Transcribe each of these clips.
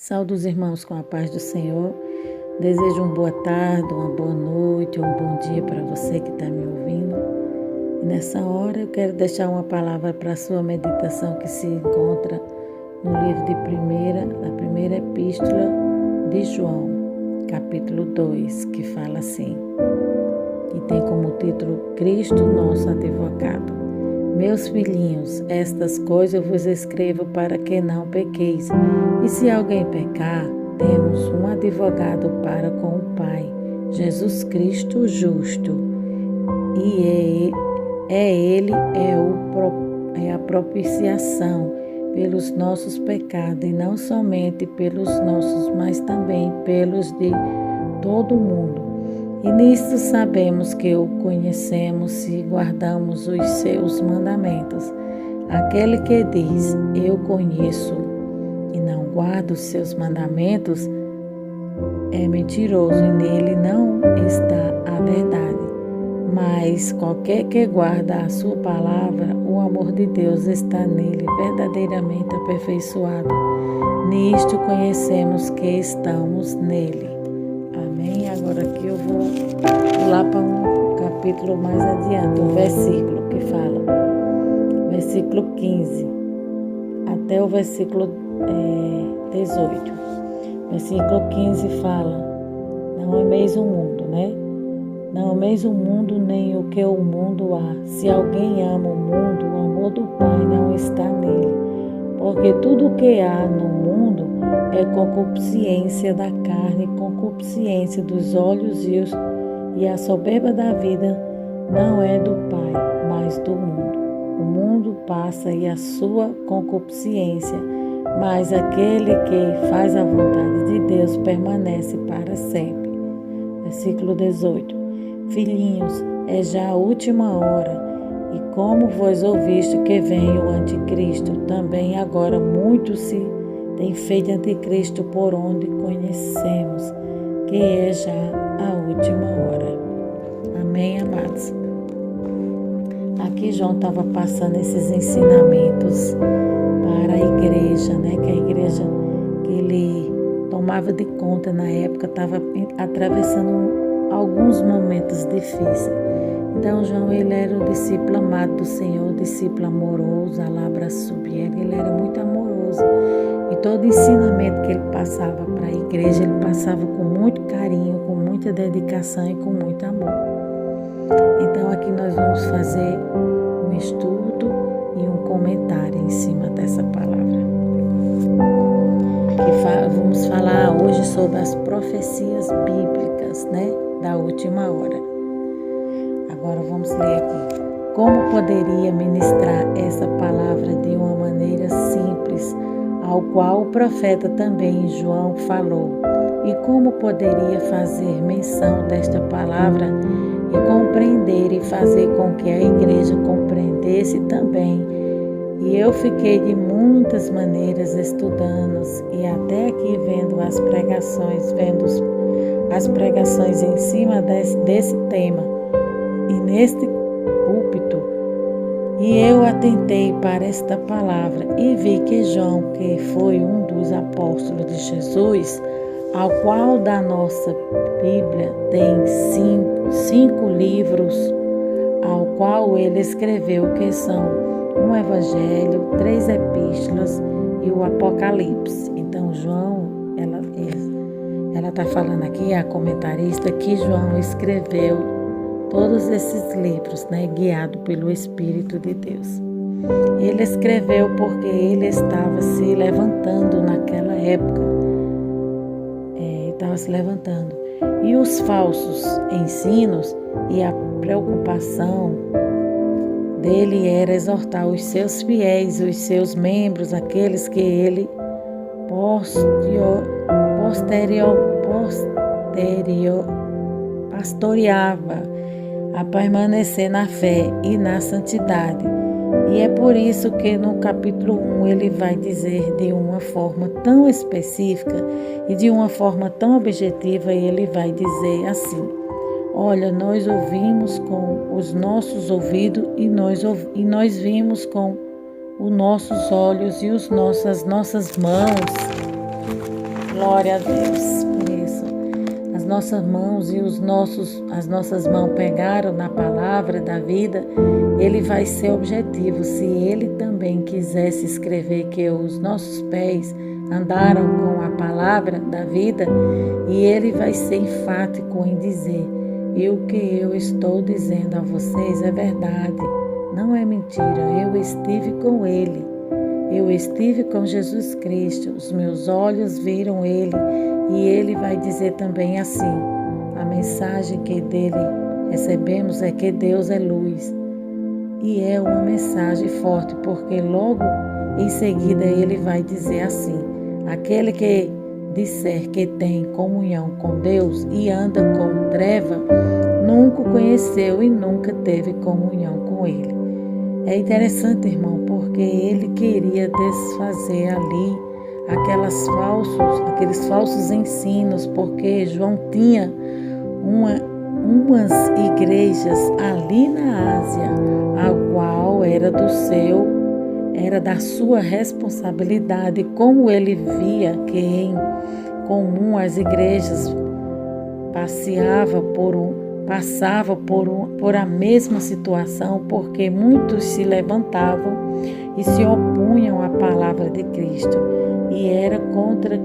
Saúdo os irmãos com a paz do Senhor. Desejo uma boa tarde, uma boa noite, um bom dia para você que está me ouvindo. E nessa hora eu quero deixar uma palavra para a sua meditação que se encontra no livro da primeira epístola de João, capítulo 2, que fala assim, e tem como título Cristo nosso advogado. Meus filhinhos, estas coisas eu vos escrevo para que não pequeis. E se alguém pecar, temos um advogado para com o Pai, Jesus Cristo justo. E Ele é a propiciação pelos nossos pecados, e não somente pelos nossos, mas também pelos de todo o mundo. E nisto sabemos que o conhecemos se guardamos os seus mandamentos. Aquele que diz, eu conheço, e não guarda os seus mandamentos, é mentiroso e nele não está a verdade. Mas qualquer que guarda a sua palavra, o amor de Deus está nele verdadeiramente aperfeiçoado. Nisto conhecemos que estamos nele. Amém? Agora aqui eu vou pular para um capítulo mais adiante, um versículo que fala, versículo 15 até o versículo 18. Versículo 15 fala, não ameis o mundo, né? Não ameis o mundo nem o que o mundo há. Se alguém ama o mundo, o amor do Pai não está nele. Porque tudo o que há no mundo é concupiscência da carne, concupiscência dos olhos e a soberba da vida não é do Pai, mas do mundo. O mundo passa e a sua concupiscência, mas aquele que faz a vontade de Deus permanece para sempre. Versículo 18. Filhinhos, é já a última hora, e como vós ouviste que vem o anticristo, também agora muitos se têm feito anticristo, por onde conhecemos que é já a última hora. Amém, amados? Aqui João estava passando esses ensinamentos para a igreja, né? Que a igreja que ele tomava de conta na época estava atravessando alguns momentos difíceis. Então João, ele era o discípulo amado do Senhor, o discípulo amoroso, alabra subiera, ele era muito amoroso. E todo ensinamento que ele passava para a igreja, ele passava com muito carinho, com muita dedicação e com muito amor. Então aqui nós vamos fazer um estudo e um comentário em cima dessa palavra. Vamos falar hoje sobre as profecias bíblicas, né, da última hora. Agora vamos ler aqui. Como poderia ministrar essa palavra de uma maneira simples, ao qual o profeta também João falou? E como poderia fazer menção desta palavra e compreender e fazer com que a igreja compreendesse também? E eu fiquei de muitas maneiras estudando e até aqui vendo as pregações em cima desse tema e neste púlpito. E eu atentei para esta palavra e vi que João, que foi um dos apóstolos de Jesus, ao qual da nossa Bíblia tem cinco livros, ao qual ele escreveu, que são um evangelho, 3 epístolas e o Apocalipse. Então João, ela está falando aqui, a comentarista, que João escreveu todos esses livros, né, guiado pelo Espírito de Deus. Ele escreveu porque ele estava se levantando naquela época, estava se levantando. E os falsos ensinos e a preocupação dele era exortar os seus fiéis, os seus membros, aqueles que ele pastoreava, a permanecer na fé e na santidade. E é por isso que no capítulo 1 ele vai dizer de uma forma tão específica e de uma forma tão objetiva, ele vai dizer assim: olha, nós ouvimos com os nossos ouvidos e nós vimos com os nossos olhos e as nossas mãos Glória a Deus por isso. As nossas mãos e as nossas mãos pegaram na palavra da vida, ele vai ser objetivo. Se ele também quisesse escrever que os nossos pés andaram com a palavra da vida, e ele vai ser enfático em dizer: e o que eu estou dizendo a vocês é verdade, não é mentira. Eu estive com ele. Eu estive com Jesus Cristo, os meus olhos viram Ele, e Ele vai dizer também assim: a mensagem que dele recebemos é que Deus é luz. E é uma mensagem forte, porque logo em seguida Ele vai dizer assim: aquele que disser que tem comunhão com Deus e anda com treva, nunca o conheceu e nunca teve comunhão com Ele. É interessante, irmão, porque ele queria desfazer ali aqueles falsos ensinos, porque João tinha umas igrejas ali na Ásia, a qual era da sua responsabilidade. Como ele via que em comum as igrejas passava por a mesma situação, porque muitos se levantavam e se opunham à palavra de Cristo, e era contra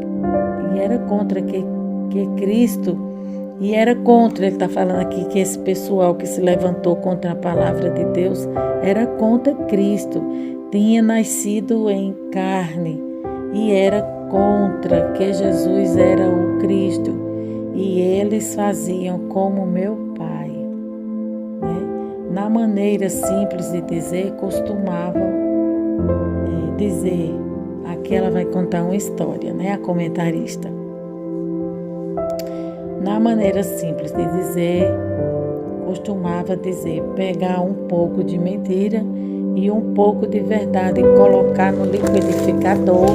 Cristo, e era contra, ele está falando aqui que esse pessoal que se levantou contra a palavra de Deus era contra Cristo, tinha nascido em carne e era contra que Jesus era o Cristo, e eles faziam como meu pai, né? Na maneira simples de dizer, costumavam dizer, aqui ela vai contar uma história, né? A comentarista. Na maneira simples de dizer, costumava dizer, pegar um pouco de mentira e um pouco de verdade, colocar no liquidificador,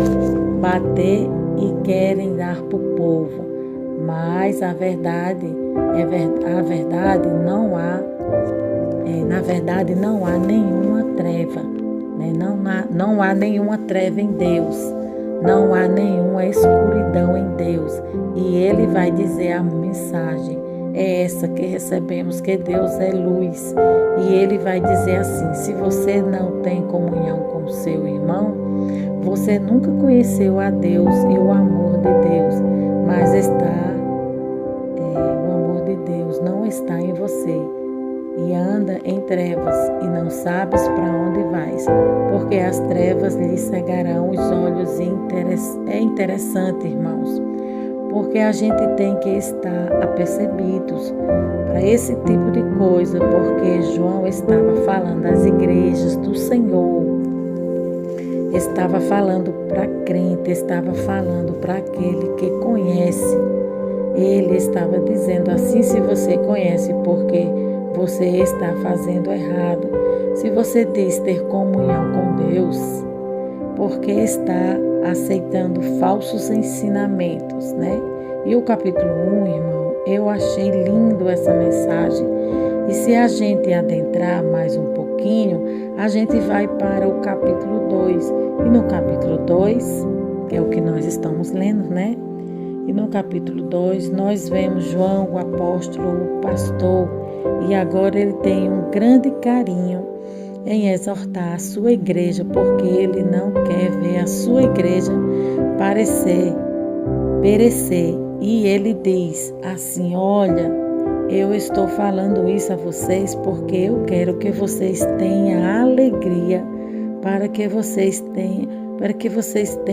bater e querem dar para o povo. Mas na verdade não há nenhuma treva, né? Não há nenhuma treva em Deus, não há nenhuma escuridão em Deus. E ele vai dizer, a mensagem é essa que recebemos, que Deus é luz. E ele vai dizer assim: se você não tem comunhão com o seu irmão, você nunca conheceu a Deus e o amor de Deus, mas o amor de Deus não está em você, e anda em trevas, e não sabes para onde vais, porque as trevas lhe cegarão os olhos. É interessante, irmãos, porque a gente tem que estar apercebidos para esse tipo de coisa, porque João estava falando às igrejas do Senhor, estava falando para crente, estava falando para aquele que conhece. Ele estava dizendo assim: se você conhece, porque você está fazendo errado. Se você diz ter comunhão com Deus, porque está aceitando falsos ensinamentos, né? E o capítulo 1, irmão, eu achei lindo essa mensagem. E se a gente adentrar mais um pouquinho, a gente vai para o capítulo 2. E no capítulo 2, que é o que nós estamos lendo, né? E no capítulo 2, nós vemos João, o apóstolo, o pastor, e agora ele tem um grande carinho em exortar a sua igreja, porque ele não quer ver a sua igreja perecer. E ele diz assim: olha, eu estou falando isso a vocês porque eu quero que vocês tenham alegria, para que vocês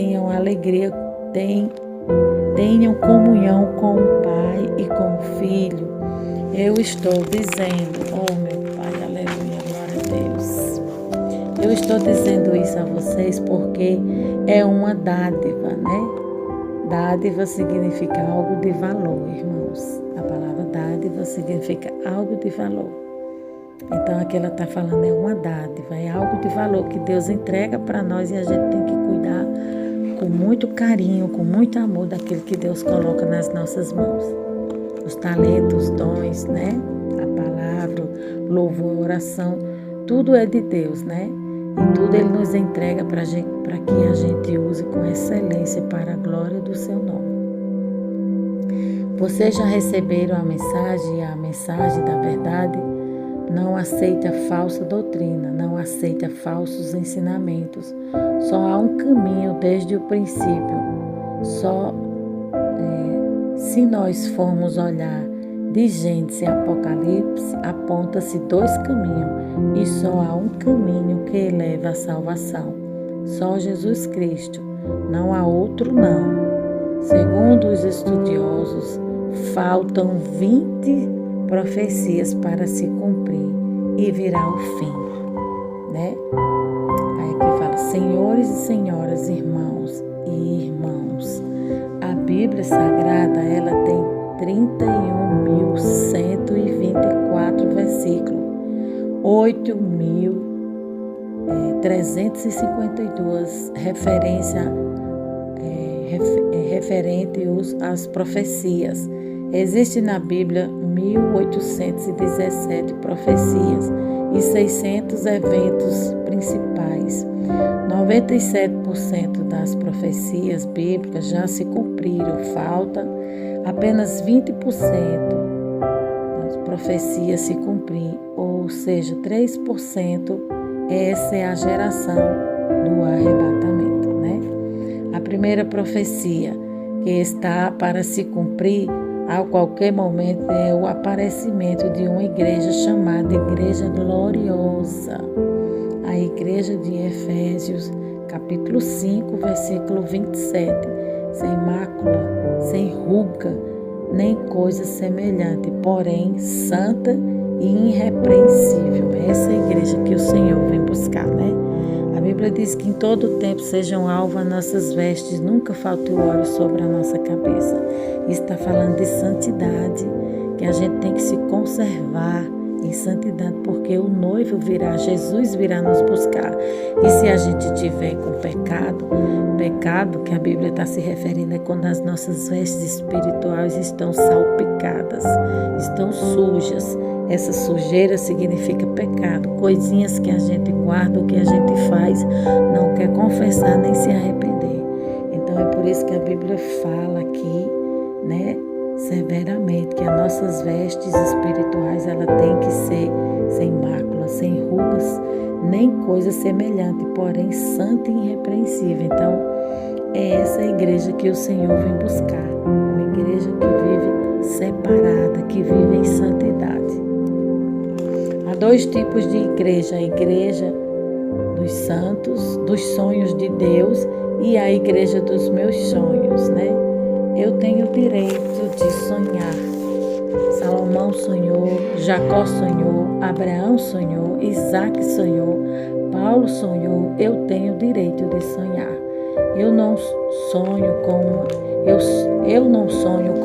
tenham alegria, tenham comunhão com o Pai e com o Filho. Eu estou dizendo, oh meu Pai, aleluia, glória a Deus. Eu estou dizendo isso a vocês porque é uma dádiva, né? Dádiva significa algo de valor, irmãos. A palavra dádiva significa algo de valor. Então aqui ela está falando, é uma dádiva, é algo de valor que Deus entrega para nós, e a gente tem que cuidar com muito carinho, com muito amor daquilo que Deus coloca nas nossas mãos. Os talentos, os dons, né? A palavra, louvor, oração, tudo é de Deus, né? E tudo Ele nos entrega para que a gente use com excelência para a glória do Seu nome. Vocês já receberam a mensagem, e a mensagem da verdade não aceita falsa doutrina, não aceita falsos ensinamentos. Só há um caminho desde o princípio. Se nós formos olhar de Gênesis e Apocalipse, aponta-se 2 caminhos e só há um caminho que leva à salvação. Só Jesus Cristo, não há outro não. Segundo os estudiosos, faltam 20 profecias para se cumprir e virá o fim, né? Aí aqui fala, senhores e senhoras, irmãos e irmãos, a Bíblia Sagrada, ela tem 31.124 versículos, 8.352 referentes às profecias. Existe na Bíblia 1.817 profecias e 600 eventos principais. 97% das profecias bíblicas já se cumpriram, falta apenas 20% das profecias se cumprir, ou seja, 3%. Essa é a geração do arrebatamento, né? A primeira profecia que está para se cumprir a qualquer momento é o aparecimento de uma igreja chamada Igreja Gloriosa. A igreja de Efésios, capítulo 5, versículo 27. Sem mácula, sem ruga, nem coisa semelhante, porém santa e irrepreensível. Essa é a igreja que o Senhor vem buscar, né? A Bíblia diz que em todo tempo sejam alvas nossas vestes, nunca falte o óleo sobre a nossa cabeça. Isso está falando de santidade, que a gente tem que se conservar em santidade, porque o noivo virá, Jesus virá nos buscar. E se a gente tiver com pecado que a Bíblia está se referindo é quando as nossas vestes espirituais estão salpicadas, estão sujas. Essa sujeira significa pecado, coisinhas que a gente guarda, o que a gente faz, não quer confessar nem se arrepender. Então é por isso que a Bíblia fala aqui, né, severamente, que as nossas vestes espirituais ela tem que ser sem mácula, sem rugas, nem coisa semelhante, porém santa e irrepreensível. Então é essa a igreja que o Senhor vem buscar, uma igreja que vive separada, que vive em santidade. Há 2 tipos de igreja: a igreja dos santos, dos sonhos de Deus, e a igreja dos meus sonhos, né? Eu tenho o direito de sonhar. Salomão sonhou, Jacó sonhou, Abraão sonhou, Isaac sonhou, Paulo sonhou. Eu tenho o direito de sonhar. Eu não sonho com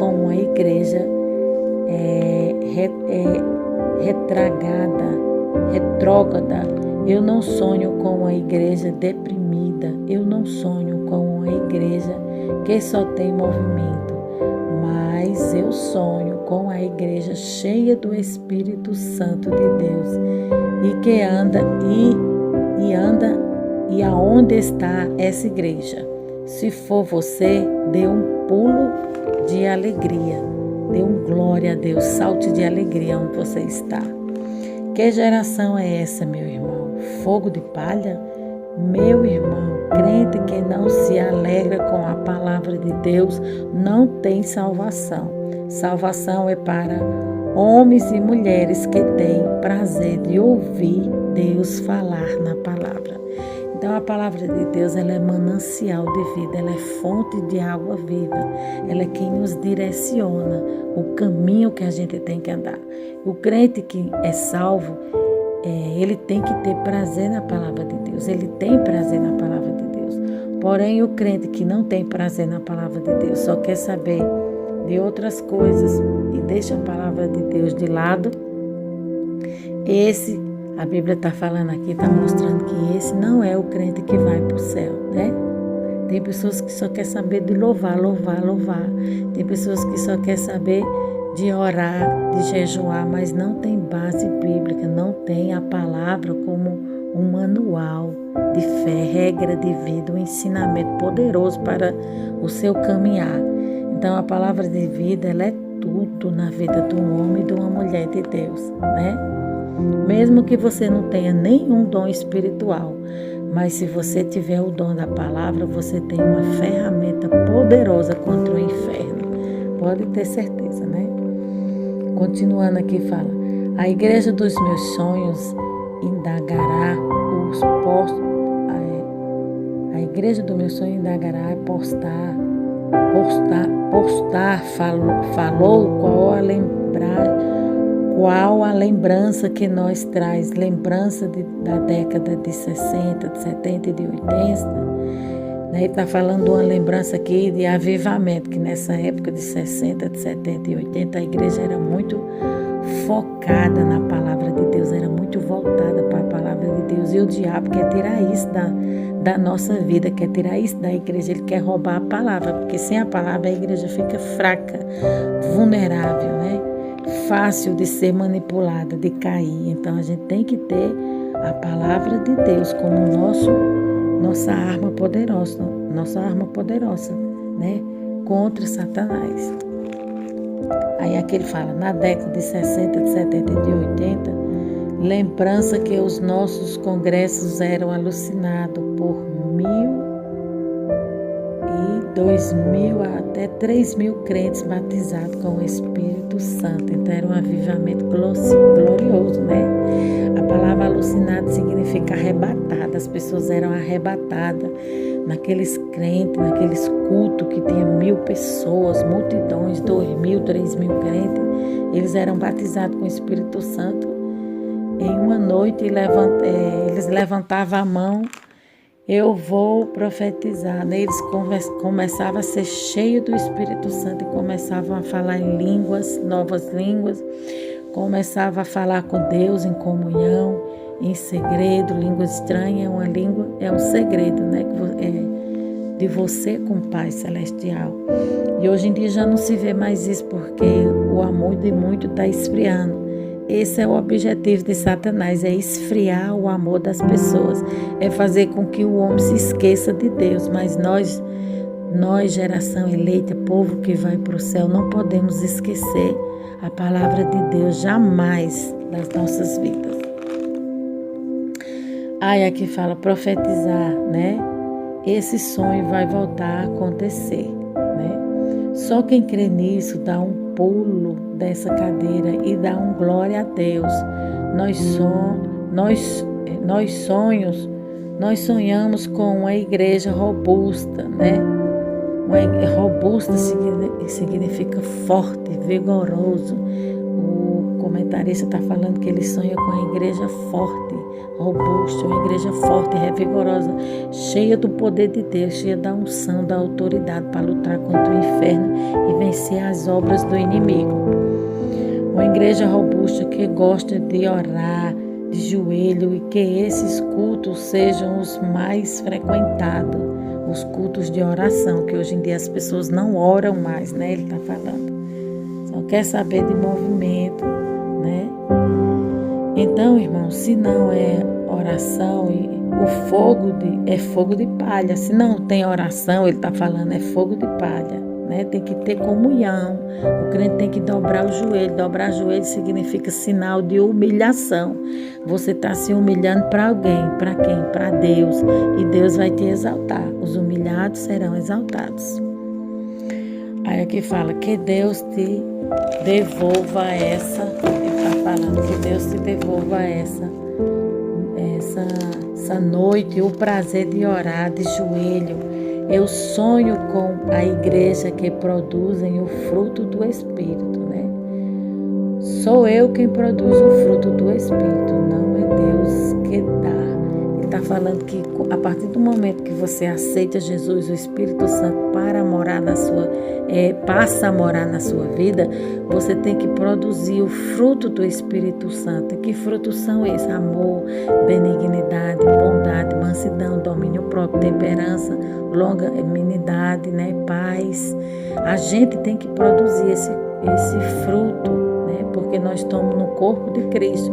uma igreja retrógrada. Eu não sonho com uma igreja deprimida. Eu não sonho com uma igreja que só tem movimento. Mas eu sonho com a igreja cheia do Espírito Santo de Deus e que anda e aonde está essa igreja? Se for você, dê um pulo de alegria, dê um glória a Deus, salte de alegria onde você está. Que geração é essa, meu irmão? Fogo de palha? Meu irmão, crente que não se alegra com a palavra de Deus não tem salvação. Salvação é para homens e mulheres que têm prazer de ouvir Deus falar na palavra. Então a palavra de Deus, ela é manancial de vida, ela é fonte de água viva, ela é quem nos direciona o caminho que a gente tem que andar. O crente que é salvo, ele tem que ter prazer na palavra de Deus, ele tem prazer na palavra de Deus. Porém, o crente que não tem prazer na palavra de Deus, só quer saber de outras coisas e deixa a palavra de Deus de lado, a Bíblia está falando aqui, está mostrando que esse não é o crente que vai para o céu, né? Tem pessoas que só querem saber de louvar. Tem pessoas que só querem saber de orar, de jejuar, mas não tem base bíblica, não tem a palavra como um manual de fé, regra de vida, um ensinamento poderoso para o seu caminhar. Então a palavra de vida, ela é tudo na vida de um homem e de uma mulher de Deus, né? Mesmo que você não tenha nenhum dom espiritual, mas se você tiver o dom da palavra, você tem uma ferramenta poderosa contra o inferno. Pode ter certeza, né? Continuando aqui, fala: a igreja dos meus sonhos indagará os postos. A igreja do meu sonho indagará falou qual a lembrança que nós traz, lembrança da década de 60, de 70 e de 80. Ele está falando de uma lembrança aqui de avivamento, que nessa época de 60, de 70 e 80, a igreja era muito focada na palavra de Deus, era muito voltada para a palavra de Deus. E o diabo quer tirar isso da nossa vida, quer tirar isso da igreja, ele quer roubar a palavra, porque sem a palavra a igreja fica fraca, vulnerável, né? Fácil de ser manipulada, de cair. Então a gente tem que ter a palavra de Deus como nossa arma poderosa, né? Contra Satanás. Aí aqui ele fala: na década de 60, de 70 e de 80, lembrança que os nossos congressos eram alucinados por 1.000 e 2.000 até 3.000 crentes batizados com o Espírito Santo. Então era um avivamento glorioso, né? A palavra alucinado significa arrebatada. As pessoas eram arrebatadas naqueles crentes, naqueles cultos que tinha 1.000 pessoas, multidões, 2.000, 3.000 crentes. Eles eram batizados com o Espírito Santo. Em uma noite eles levantavam a mão: eu vou profetizar. Eles começavam a ser cheios do Espírito Santo e começavam a falar em línguas, novas línguas, começavam a falar com Deus em comunhão, em segredo. Língua estranha é um segredo, né? De você com o Pai Celestial. E hoje em dia já não se vê mais isso, porque o amor de muito está esfriando. Esse é o objetivo de Satanás, é esfriar o amor das pessoas, é fazer com que o homem se esqueça de Deus. Mas nós, geração eleita, povo que vai para o céu, não podemos esquecer a palavra de Deus jamais das nossas vidas. Aí aqui fala profetizar, né? Esse sonho vai voltar a acontecer, né? Só quem crê nisso dá um pulo dessa cadeira e dá um glória a Deus. Nós sonhamos com uma igreja robusta, né? Robusta significa forte, vigoroso. O comentarista está falando que ele sonha com uma igreja forte, robusta, uma igreja forte, vigorosa, cheia do poder de Deus, cheia da unção, da autoridade para lutar contra o inferno e vencer as obras do inimigo. Uma igreja robusta que gosta de orar de joelho e que esses cultos sejam os mais frequentados, os cultos de oração, que hoje em dia as pessoas não oram mais, né? Ele está falando. Só quer saber de movimento, né? Então, irmão, se não é oração, o fogo é fogo de palha. Se não tem oração, ele está falando, é fogo de palha, né? Tem que ter comunhão. O crente tem que dobrar o joelho. Dobrar o joelho significa sinal de humilhação. Você está se humilhando para alguém. Para quem? Para Deus. E Deus vai te exaltar. Os humilhados serão exaltados. Aí aqui fala que Deus te devolva essa. Ele está falando que Deus te devolva essa noite, o prazer de orar de joelho. Eu sonho com a igreja que produzem o fruto do Espírito, né? Sou eu quem produz o fruto do Espírito, não é Deus que dá. Ele está falando que a partir do momento que você aceita Jesus, o Espírito Santo passa a morar na sua vida, você tem que produzir o fruto do Espírito Santo. E que frutos são esses? Amor, benignidade, bondade, mansidão, domínio próprio, temperança, longanimidade, né? Paz. A gente tem que produzir esse fruto, né? Porque nós estamos no corpo de Cristo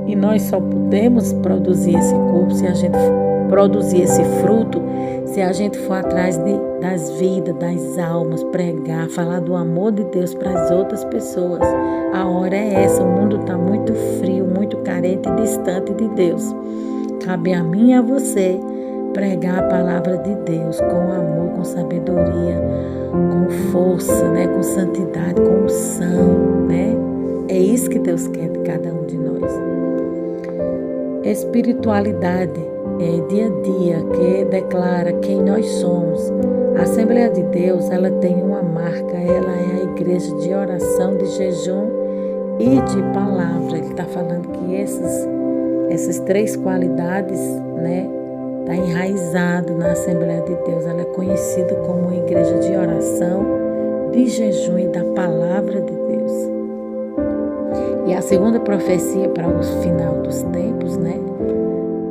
e nós só podemos produzir esse corpo se a gente produzir esse fruto se a gente for atrás das vidas, das almas, pregar, falar do amor de Deus para as outras pessoas. A hora é essa, o mundo está muito frio, muito carente e distante de Deus. Cabe a mim e a você pregar a palavra de Deus com amor, com sabedoria, com força, né? Com santidade, com unção, né? É isso que Deus quer de cada um de nós. Espiritualidade é dia a dia que declara quem nós somos. A Assembleia de Deus, ela tem uma marca, ela é a igreja de oração, de jejum e de palavra. Ele está falando que essas três qualidades, né, está enraizado na Assembleia de Deus. Ela é conhecida como uma igreja de oração, de jejum e da palavra de Deus. E a segunda profecia para o final dos tempos, né?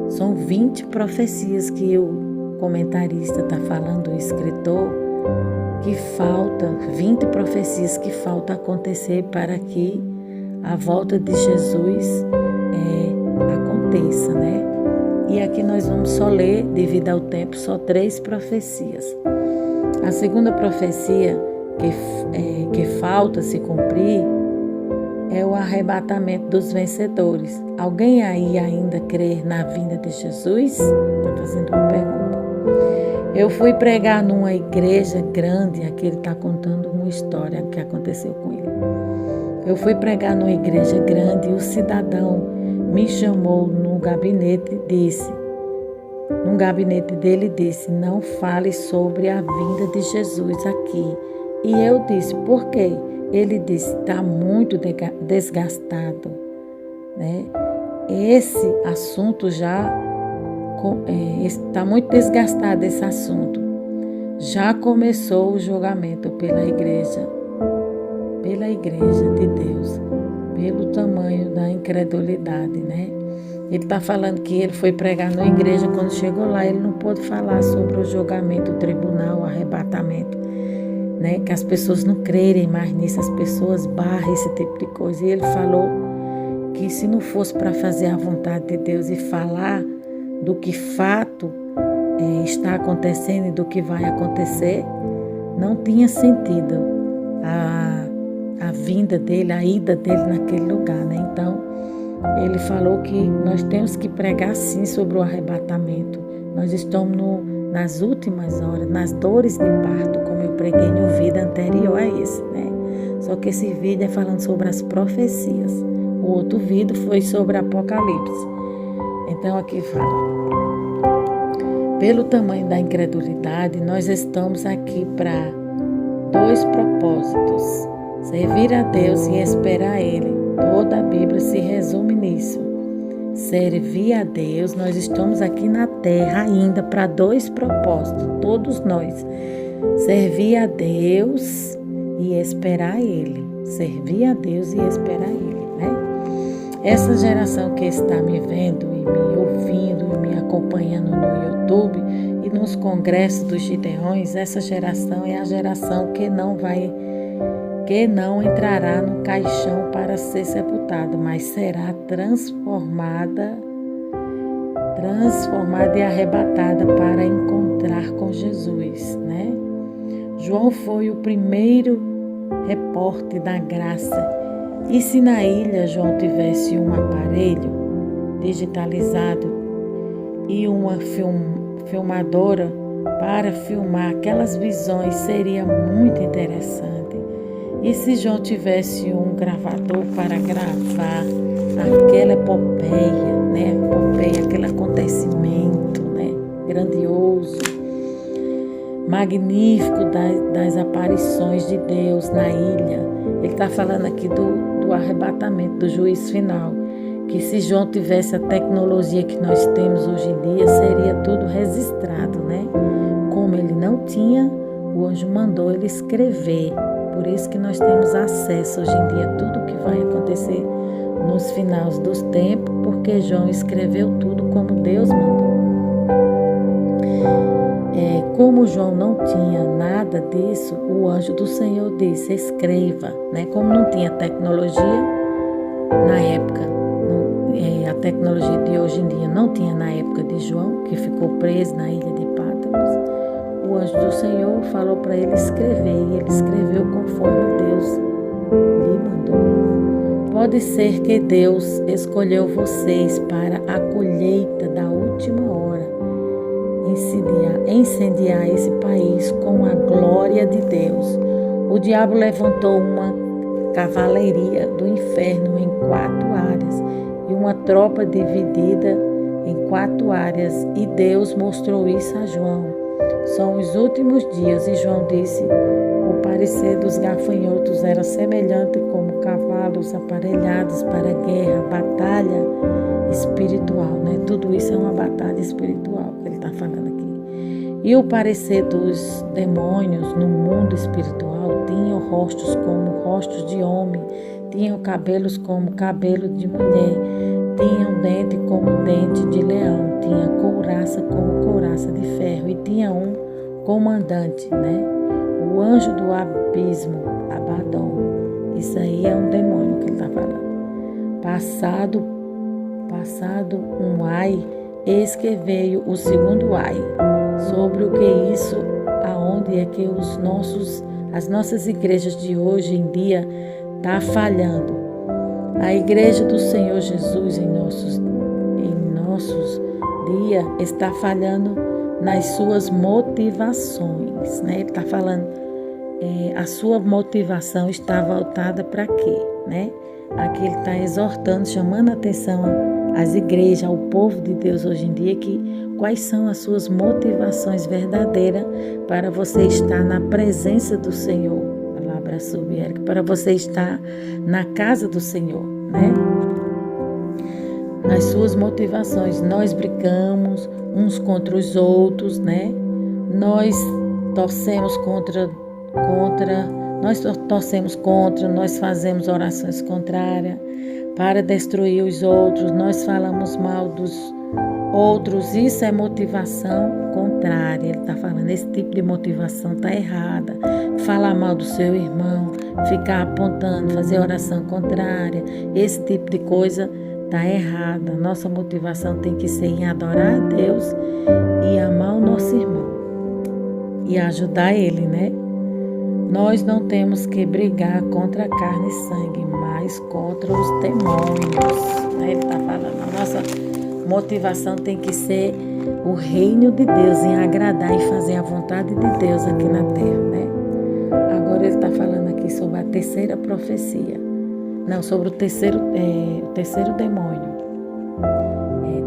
São 20 profecias que o comentarista está falando, o escritor, que falta, 20 profecias que falta acontecer para que a volta de Jesus aconteça, né? E aqui nós vamos só ler, devido ao tempo, só 3 profecias. A segunda profecia que falta se cumprir é o arrebatamento dos vencedores. Alguém aí ainda crê na vinda de Jesus? Está fazendo uma pergunta. Eu fui pregar numa igreja grande, aqui ele está contando uma história que aconteceu com ele. Eu fui pregar numa igreja grande e o cidadão me chamou no gabinete dele disse, não fale sobre a vinda de Jesus aqui. E eu disse, por quê? Ele disse, está muito desgastado, né? Esse assunto está muito desgastado, esse assunto. Já começou o julgamento pela igreja de Deus, pelo tamanho da incredulidade, né? Ele está falando que ele foi pregar na igreja, quando chegou lá, ele não pôde falar sobre o julgamento, o tribunal, o arrebatamento, né? Que as pessoas não crerem mais nisso, as pessoas barram esse tipo de coisa. E ele falou que se não fosse para fazer a vontade de Deus e falar do que fato está acontecendo e do que vai acontecer, não tinha sentido a vinda dele, a ida dele naquele lugar, né? Então, ele falou que nós temos que pregar sim sobre o arrebatamento. Nós estamos nas últimas horas, nas dores de parto, como eu preguei no vídeo anterior a esse, né? Só que esse vídeo é falando sobre as profecias. O outro vídeo foi sobre Apocalipse. Então aqui fala: pelo tamanho da incredulidade, nós estamos aqui para 2 propósitos: servir a Deus e esperar Ele. Toda a Bíblia se resume nisso. Servir a Deus, nós estamos aqui na terra ainda para 2 propósitos, todos nós. Servir a Deus e esperar Ele. Servir a Deus e esperar Ele, né? Essa geração que está me vendo e me ouvindo e me acompanhando no YouTube e nos congressos dos Gideões, essa geração é a geração que não entrará no caixão para ser sepultado, mas será transformada e arrebatada para encontrar com Jesus, né? João foi o primeiro repórter da graça. E se na ilha João tivesse um aparelho digitalizado e uma filmadora para filmar aquelas visões, seria muito interessante. E se João tivesse um gravador para gravar aquela epopeia, né? Aquele acontecimento, né? Grandioso, magnífico das aparições de Deus na ilha. Ele está falando aqui do arrebatamento, do juízo final. Que se João tivesse a tecnologia que nós temos hoje em dia, seria tudo registrado, né? Como ele não tinha, o anjo mandou ele escrever. Por isso que nós temos acesso hoje em dia a tudo o que vai acontecer nos finais dos tempos, porque João escreveu tudo como Deus mandou. Como João não tinha nada disso, o anjo do Senhor disse, escreva, né? Como não tinha tecnologia na época, a tecnologia de hoje em dia não tinha na época de João, que ficou preso na ilha de Patmos. O anjo do Senhor falou para ele escrever, e ele escreveu conforme Deus lhe mandou. Pode ser que Deus escolheu vocês para a colheita da última hora, incendiar esse país com a glória de Deus. O diabo levantou uma cavalaria do inferno em 4 áreas e uma tropa dividida em 4 áreas, e Deus mostrou isso a João. São os últimos dias, e João disse: o parecer dos gafanhotos era semelhante como cavalos aparelhados para a guerra, batalha espiritual, né? Tudo isso é uma batalha espiritual que ele está falando aqui. E o parecer dos demônios no mundo espiritual tinham rostos como rostos de homem, tinham cabelos como cabelo de mulher, tinham dente como dente de leão, tinha couraça como couraça de ferro, e tinha um comandante, né? O anjo do abismo, Abaddon. Isso aí é um demônio que ele está falando. Passado um ai, eis que veio o segundo ai. Sobre o que isso, aonde é que as nossas igrejas de hoje em dia tá falhando. A igreja do Senhor Jesus em nossos dias está falhando nas suas motivações, né? Ele está falando, a sua motivação está voltada para quê, né? Aqui ele está exortando, chamando a atenção às igrejas, ao povo de Deus hoje em dia, que quais são as suas motivações verdadeiras para você estar na presença do Senhor, para você estar na casa do Senhor, né? Nas suas motivações, nós brigamos uns contra os outros, né? Nós torcemos contra, nós fazemos orações contrárias para destruir os outros, nós falamos mal dos outros. Isso é motivação contrária. Ele está falando, esse tipo de motivação está errada. Falar mal do seu irmão, ficar apontando, fazer oração contrária, esse tipo de coisa está errada. Nossa motivação tem que ser em adorar a Deus e amar o nosso irmão e ajudar ele, né? Nós não temos que brigar contra a carne e sangue, mas contra os demônios. Ele está falando, a nossa motivação tem que ser o reino de Deus, em agradar e fazer a vontade de Deus aqui na terra, né? Agora ele está falando aqui sobre a terceira profecia. Não, sobre o terceiro demônio.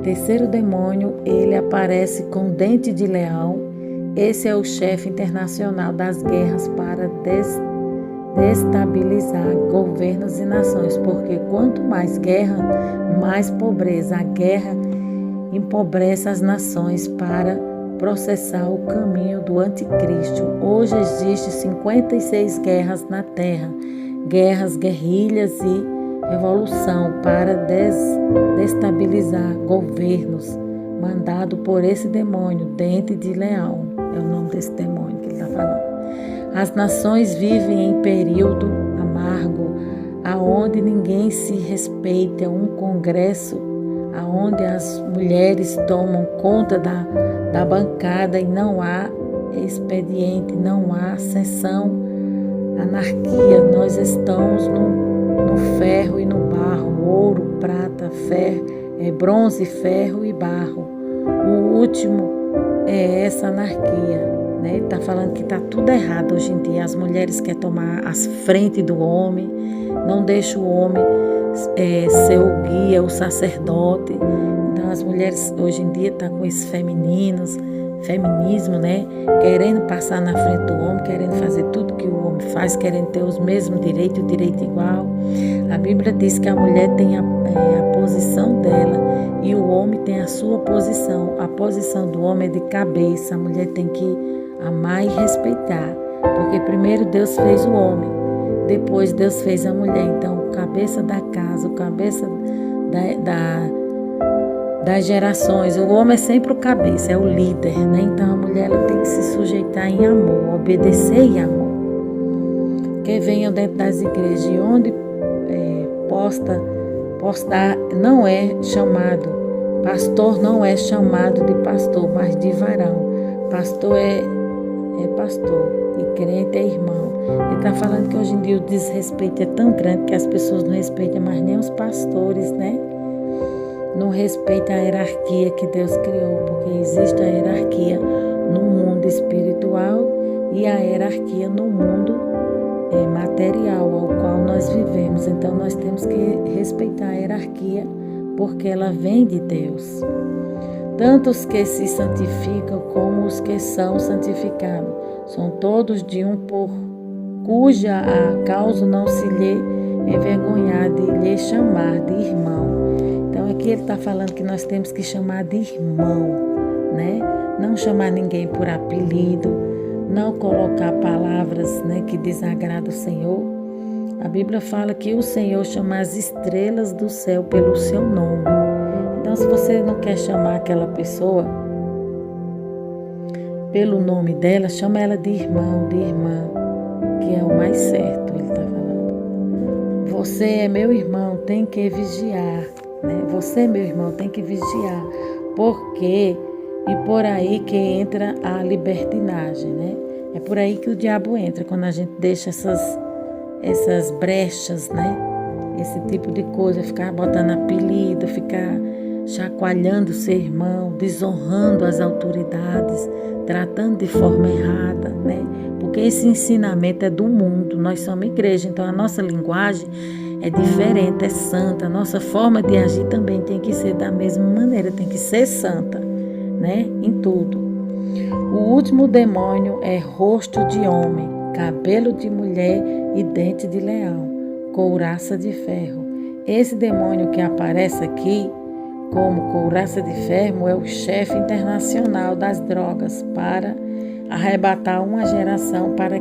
Terceiro demônio, ele aparece com dente de leão. Esse é o chefe internacional das guerras para destabilizar governos e nações, porque quanto mais guerra, mais pobreza. A guerra empobrece as nações para processar o caminho do anticristo. Hoje existem 56 guerras na terra, guerras, guerrilhas e revolução para destabilizar governos, mandado por esse demônio, dente de leão. É o nome desse demônio que ele está falando. As nações vivem em período amargo, aonde ninguém se respeita, um congresso aonde as mulheres tomam conta da bancada e não há expediente, não há sessão, anarquia. Nós estamos no ferro e no barro, ouro, prata, bronze, ferro e barro. O último é essa anarquia, né? Ele está falando que está tudo errado hoje em dia. As mulheres querem tomar as frente do homem, não deixa o homem ser o guia, o sacerdote. Então as mulheres hoje em dia estão com esses feminismo, né? Querendo passar na frente do homem, querendo fazer tudo que o homem faz, querendo ter os mesmos direitos, o direito igual. A Bíblia diz que a mulher tem a posição dela e o homem tem a sua posição. A posição do homem é de cabeça, a mulher tem que amar e respeitar, porque primeiro Deus fez o homem, depois Deus fez a mulher. Então o cabeça da casa, o cabeça das gerações, o homem é sempre o cabeça, é o líder, né? Então a mulher ela tem que se sujeitar em amor, obedecer em amor. Que venham dentro das igrejas, e onde não é chamado, pastor não é chamado de pastor, mas de varão. Pastor é pastor e crente é irmão. Ele está falando que hoje em dia o desrespeito é tão grande que as pessoas não respeitam mais nem os pastores, né? Não respeitam a hierarquia que Deus criou, porque existe a hierarquia no mundo espiritual e a hierarquia no mundo material ao qual nós vivemos. Então nós temos que respeitar a hierarquia, porque ela vem de Deus. Tanto os que se santificam como os que são santificados são todos de um povo, cuja a causa não se lhe envergonhar de lhe chamar de irmão. Então aqui ele está falando que nós temos que chamar de irmão, né? Não chamar ninguém por apelido, não colocar palavras, né, que desagradam o Senhor. A Bíblia fala que o Senhor chama as estrelas do céu pelo seu nome. Então, se você não quer chamar aquela pessoa pelo nome dela, chama ela de irmão, de irmã, que é o mais certo, ele está falando. Você é meu irmão, tem que vigiar, né? Você, meu irmão, tem que vigiar, porque e por aí que entra a libertinagem, né? É por aí que o diabo entra, quando a gente deixa essas brechas, né? Esse tipo de coisa, ficar botando apelido, ficar chacoalhando o seu irmão, desonrando as autoridades, tratando de forma errada, né? Porque esse ensinamento é do mundo, nós somos igreja, então a nossa linguagem é diferente, é santa, a nossa forma de agir também tem que ser da mesma maneira, tem que ser santa, né? Em tudo. O último demônio é rosto de homem, cabelo de mulher e dente de leão, couraça de ferro. Esse demônio que aparece aqui como couraça de ferro é o chefe internacional das drogas para arrebatar uma geração para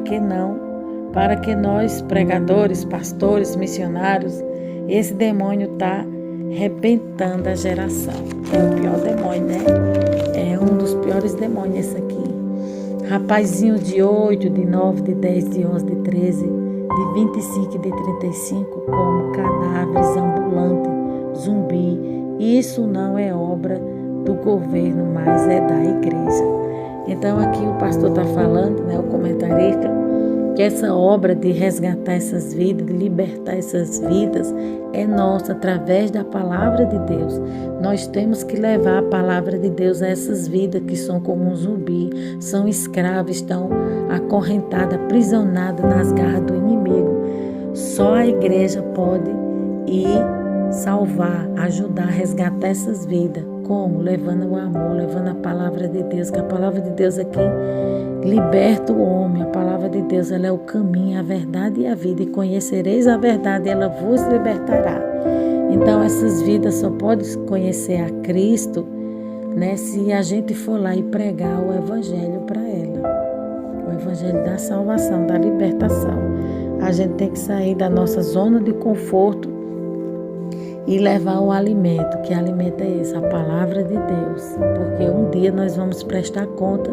que nós pregadores, pastores, missionários, esse demônio está arrebentando a geração. É o pior demônio, né? É um dos piores demônios esse aqui. Rapazinho de 8, de 9, de 10, de 11, de 13, de 25 e de 35, como cadáveres ambulantes, zumbi. Isso não é obra do governo, mas é da igreja. Então aqui o pastor está falando, né, o comentarista, que essa obra de resgatar essas vidas, de libertar essas vidas, é nossa através da palavra de Deus. Nós temos que levar a palavra de Deus a essas vidas que são como um zumbi, são escravos, estão acorrentadas, aprisionadas nas garras do inimigo. Só a igreja pode ir salvar, ajudar a resgatar essas vidas. Como? Levando o amor, levando a palavra de Deus, que a palavra de Deus aqui liberta o homem. A palavra de Deus, ela é o caminho, a verdade e a vida. E conhecereis a verdade, ela vos libertará. Então, essas vidas só podem conhecer a Cristo, né, se a gente for lá e pregar o Evangelho para ela. O Evangelho da salvação, da libertação. A gente tem que sair da nossa zona de conforto e levar o alimento. Que alimento é esse? A palavra de Deus. Porque um dia nós vamos prestar conta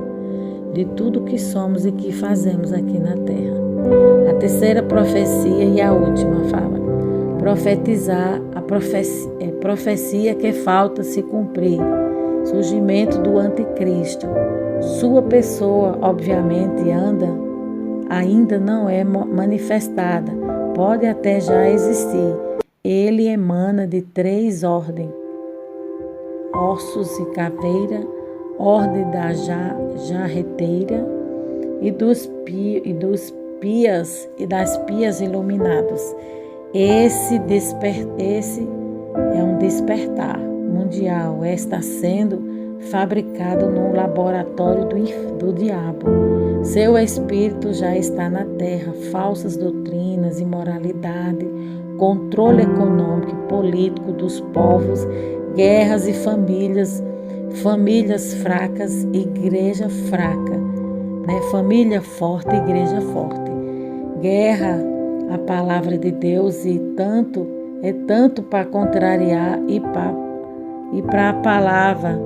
de tudo que somos e que fazemos aqui na terra. A terceira profecia e a última fala: profetizar, a profecia que falta se cumprir. Surgimento do anticristo. Sua pessoa, obviamente, ainda não é manifestada. Pode até já existir. Ele emana de 3 ordens: ossos e caveira, ordem da jarreteira e das pias iluminadas. Esse é um despertar mundial, está sendo fabricado no laboratório do diabo. Seu espírito já está na terra, falsas doutrinas, imoralidade, controle econômico e político dos povos, guerras e famílias fracas, igreja fraca, né? Família forte, igreja forte. Guerra, a palavra de Deus, e tanto para contrariar e para a palavra.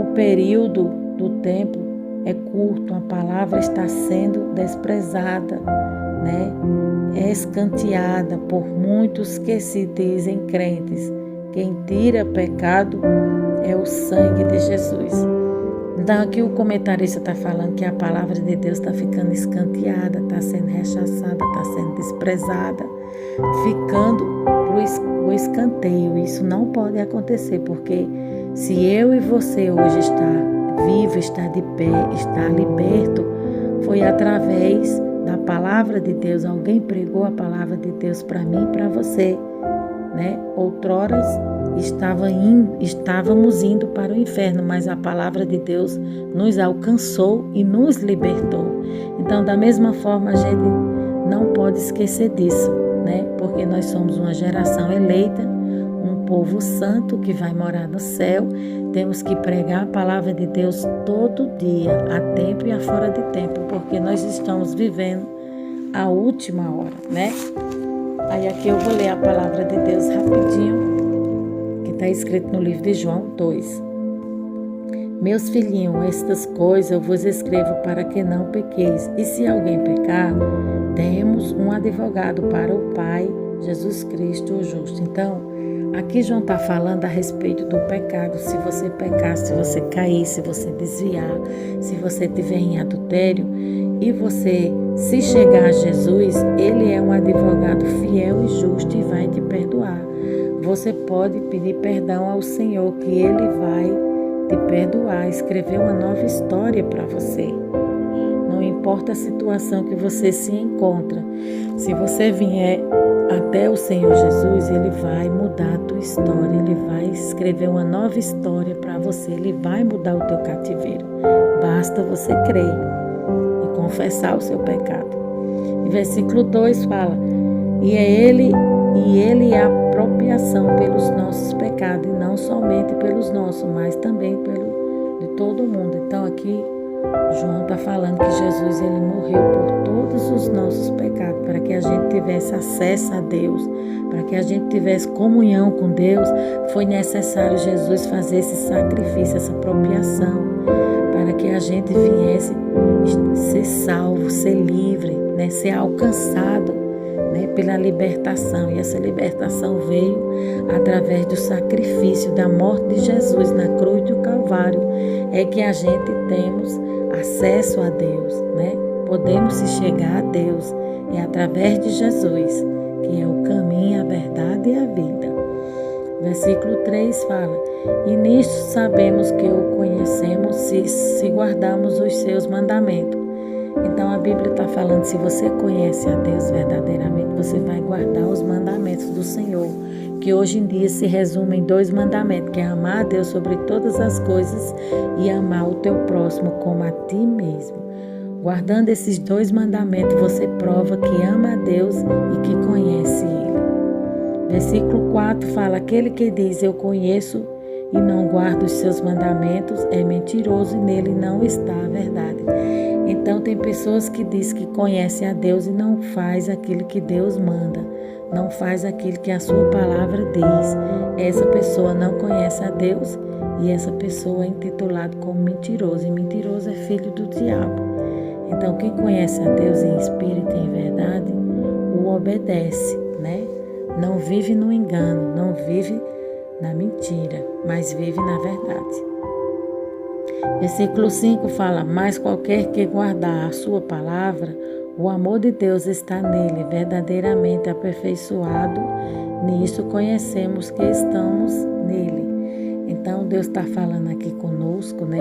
O período do tempo é curto, a palavra está sendo desprezada, né, é escanteada por muitos que se dizem crentes. Quem tira pecado é o sangue de Jesus. Então aqui o comentarista está falando que a palavra de Deus está ficando escanteada, está sendo rechaçada, está sendo desprezada, ficando para o escanteio. Isso não pode acontecer, porque se eu e você hoje está vivo, está de pé, está liberto, foi através da palavra de Deus. Alguém pregou a palavra de Deus para mim e para você, né? Outroras estávamos indo para o inferno, mas a palavra de Deus nos alcançou e nos libertou. Então, da mesma forma, a gente não pode esquecer disso, né? Porque nós somos uma geração eleita, um povo santo que vai morar no céu. Temos que pregar a palavra de Deus todo dia, a tempo e a fora de tempo, porque nós estamos vivendo a última hora, né? Aí aqui eu vou ler a palavra de Deus rapidinho, que está escrito no livro de João 2. Meus filhinhos, estas coisas eu vos escrevo para que não pequeis. E se alguém pecar, temos um advogado para o Pai, Jesus Cristo o justo. Então, aqui João está falando a respeito do pecado. Se você pecar, se você cair, se você desviar, se você estiver em adultério e você se chegar a Jesus, Ele é um advogado fiel e justo e vai te perdoar. Você pode pedir perdão ao Senhor, que Ele vai te perdoar, escrever uma nova história para você. Não importa a situação que você se encontra, se você vier até o Senhor Jesus, Ele vai mudar a tua história, Ele vai escrever uma nova história para você, Ele vai mudar o teu cativeiro. Basta você crer e confessar o seu pecado. E versículo 2 fala, e ele é a apropriação pelos nossos pecados, e não somente pelos nossos, mas também de todo mundo. Então aqui João está falando que Jesus ele morreu por todos os nossos pecados, para que a gente tivesse acesso a Deus, para que a gente tivesse comunhão com Deus. Foi necessário Jesus fazer esse sacrifício, essa apropriação, para que a gente viesse ser salvo, ser livre, né, ser alcançado, né, pela libertação. E essa libertação veio através do sacrifício da morte de Jesus na cruz do Calvário. É que a gente temos acesso a Deus, né? Podemos se chegar a Deus. É através de Jesus, que é o caminho, a verdade e a vida. Versículo 3 fala, e nisto sabemos que o conhecemos se guardarmos os seus mandamentos. Então a Bíblia está falando, se você conhece a Deus verdadeiramente, você vai guardar os mandamentos do Senhor, que hoje em dia se resume em 2 mandamentos, que é amar a Deus sobre todas as coisas e amar o teu próximo como a ti mesmo. Guardando esses 2 mandamentos, você prova que ama a Deus e que conhece Ele. Versículo 4 fala, aquele que diz eu conheço e não guarda os seus mandamentos é mentiroso e nele não está a verdade. Então tem pessoas que dizem que conhecem a Deus e não faz aquilo que Deus manda, não faz aquilo que a sua palavra diz. Essa pessoa não conhece a Deus e essa pessoa é intitulada como mentiroso, e mentiroso é filho do diabo. Então quem conhece a Deus em espírito e em verdade, o obedece, né? Não vive no engano, não vive na mentira, mas vive na verdade. Versículo 5 fala, mas qualquer que guardar a sua palavra, o amor de Deus está nele, verdadeiramente aperfeiçoado. Nisso conhecemos que estamos nele. Então Deus está falando aqui conosco, né?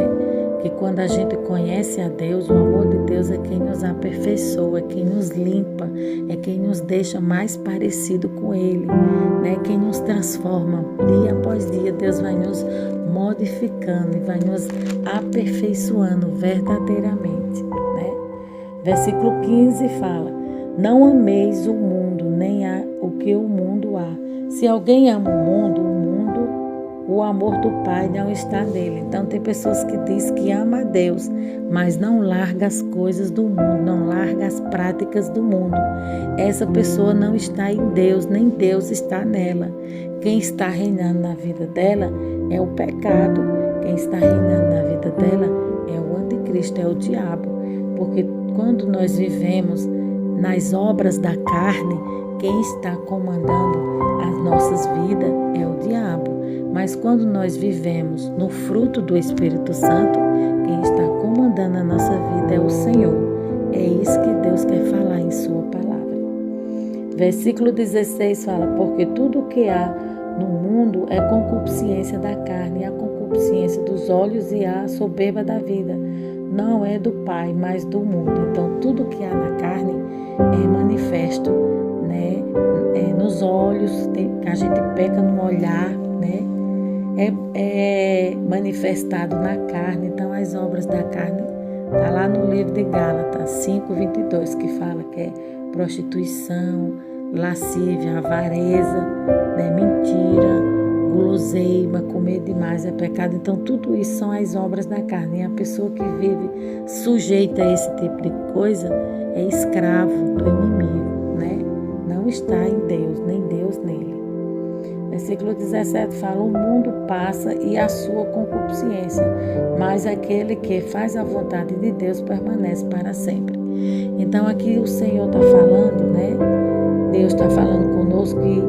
Que quando a gente conhece a Deus, o amor de Deus é quem nos aperfeiçoa, é quem nos limpa, é quem nos deixa mais parecido com Ele, né? Quem nos transforma dia após dia. Deus vai nos modificando e vai nos aperfeiçoando verdadeiramente, né? Versículo 15 fala, não ameis o mundo, nem o que o mundo há. Se alguém ama o amor do Pai não está nele. Então tem pessoas que dizem que ama a Deus, mas não larga as coisas do mundo, não larga as práticas do mundo. Essa pessoa não está em Deus, nem Deus está nela. Quem está reinando na vida dela é o pecado. Quem está reinando na vida dela é o anticristo, é o diabo. Porque quando nós vivemos nas obras da carne, quem está comandando as nossas vidas é o diabo. Mas quando nós vivemos no fruto do Espírito Santo, quem está comandando a nossa vida é o Senhor. É isso que Deus quer falar em sua palavra. Versículo 16 fala: porque tudo o que há no mundo é concupiscência da carne, a concupiscência dos olhos e a soberba da vida. Não é do Pai, mas do mundo. Então, tudo que há na carne é manifesto, né? Nos olhos, a gente peca no olhar, né? É manifestado na carne. Então, as obras da carne, está lá no livro de Gálatas 5:22, que fala que é prostituição, lascívia, avareza, né? Mentira, guloseima, comer demais é pecado. Então, tudo isso são as obras da carne. E a pessoa que vive sujeita a esse tipo de coisa é escravo do inimigo, né? Não está em Deus, nem Deus nele. Versículo 17 fala: o mundo passa e a sua concupiscência, mas aquele que faz a vontade de Deus permanece para sempre. Então, aqui o Senhor está falando, né? Deus está falando conosco que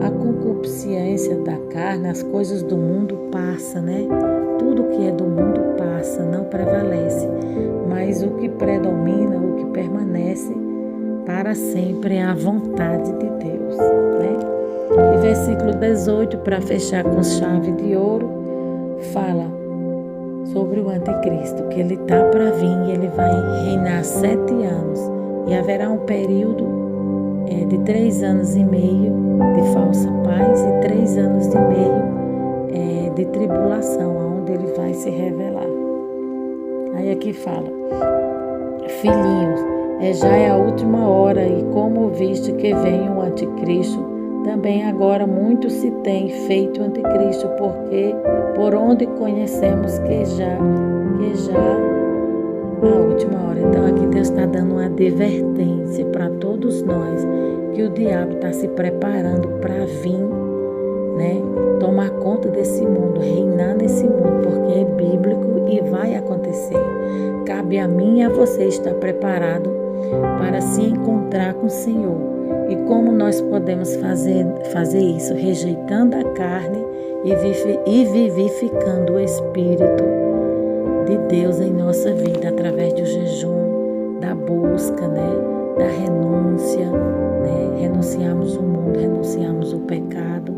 a concupiscência da carne, as coisas do mundo passa, né? Tudo que é do mundo passa, não prevalece. Mas o que predomina, o que permanece para sempre é a vontade de Deus, né? E versículo 18, para fechar com chave de ouro, fala sobre o anticristo, que ele está para vir e ele vai reinar 7 anos. E haverá um período de 3 anos e meio de falsa paz e 3 anos e meio de tribulação, onde ele vai se revelar. Aí aqui fala: filhinhos, já é a última hora, e como viste que vem o anticristo, também agora muito se tem feito anticristo, porque por onde conhecemos que já a última hora. Então aqui Deus está dando uma advertência para todos nós, que o diabo está se preparando para vir, né, tomar conta desse mundo, reinar nesse mundo, porque é bíblico e vai acontecer. Cabe a mim e a você estar preparado para se encontrar com o Senhor. E como nós podemos fazer isso? Rejeitando a carne e vivificando o Espírito de Deus em nossa vida, através do jejum, da busca, né, da renúncia, né? Renunciamos o mundo, renunciamos o pecado,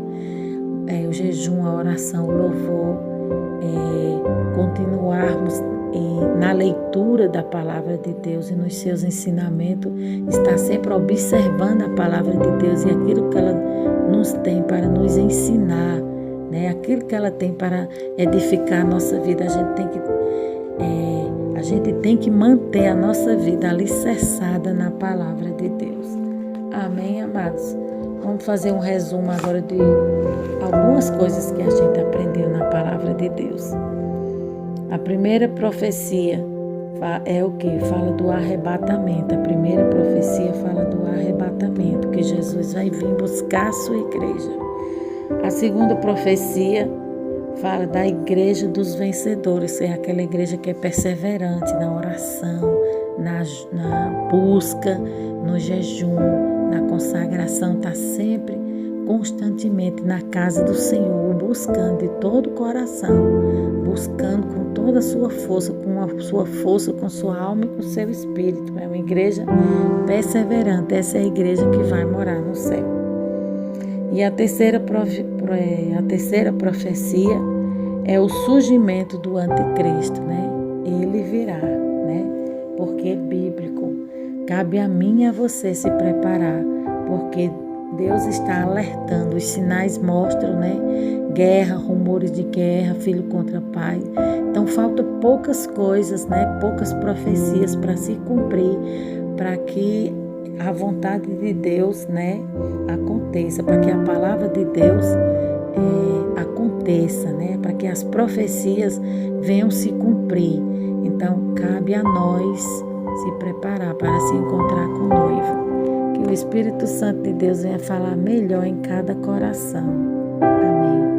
o jejum, a oração, o louvor, continuarmos na leitura da palavra de Deus e nos seus ensinamentos, estar sempre observando a palavra de Deus e aquilo que ela nos tem para nos ensinar, né? Aquilo que ela tem para edificar a nossa vida. A gente tem que manter a nossa vida alicerçada na palavra de Deus. Amém, amados? Vamos fazer um resumo agora de algumas coisas que a gente aprendeu na palavra de Deus. A primeira profecia é o que? Fala do arrebatamento. A primeira profecia fala do arrebatamento, que Jesus vai vir buscar a sua igreja. A segunda profecia fala da igreja dos vencedores, é aquela igreja que é perseverante na oração, na busca, no jejum, na consagração, está sempre, constantemente na casa do Senhor, buscando de todo o coração, buscando com toda a sua força, com sua alma e com seu espírito. É uma igreja perseverante. Essa é a igreja que vai morar no céu. E a terceira profecia é o surgimento do anticristo, né? Ele virá, né? Porque é bíblico. Cabe a mim e a você se preparar, porque Deus está alertando, os sinais mostram, né? Guerra, rumores de guerra, filho contra pai. Então falta poucas coisas, né? Poucas profecias para se cumprir, para que a vontade de Deus, né, aconteça, para que a palavra de Deus aconteça, né? Para que as profecias venham se cumprir. Então cabe a nós se preparar para se encontrar com o noivo. Que o Espírito Santo de Deus venha falar melhor em cada coração. Amém.